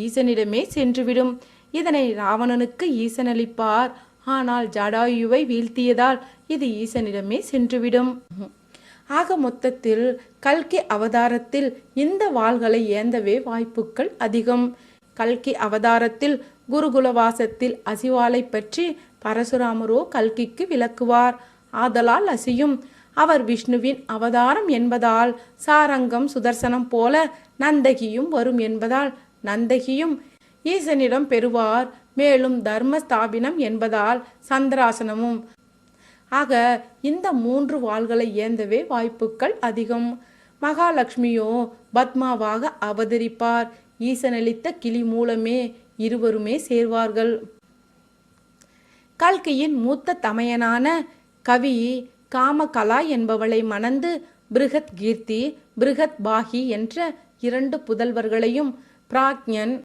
ஈசனிடமே சென்றுவிடும். இதனை ராவணனுக்கு ஈசனளிப்பார். ஆனால் ஜடாயுவை வீழ்த்தியதால் இது ஈசனிடமே சென்றுவிடும். ஆக மொத்தத்தில் கல்கி அவதாரத்தில் இந்த வாள்களை ஏந்தவே வாய்ப்புகள் அதிகம். கல்கி அவதாரத்தில் குருகுலவாசத்தில் அசிவாளை பற்றி பரசுராமரோ கல்கிக்கு விளக்குவார். ஆதலால் அசியும். அவர் விஷ்ணுவின் அவதாரம் என்பதால் சாரங்கம் சுதர்சனம் போல நந்தகியும் வரும் என்பதால் நந்தகியும் ஈசனிடம் பெறுவார். மேலும் தர்ம ஸ்தாபினம் என்பதால் சந்திராசனமும். ஆக இந்த 3 வாள்களை ஏந்தவே வாய்ப்புகள் அதிகம். மகாலட்சுமியோ பத்மாவாக அவதரிப்பார். ஈசனளித்த கிளி மூலமே இருவருமே சேர்வார்கள். கல்கியின் மூத்த தமையனான கவி காமகலா என்பவளை மணந்து பிருகத் கீர்த்தி, பிருகத் பாகி என்ற 2 புதல்வர்களையும் பிராக்ஞன்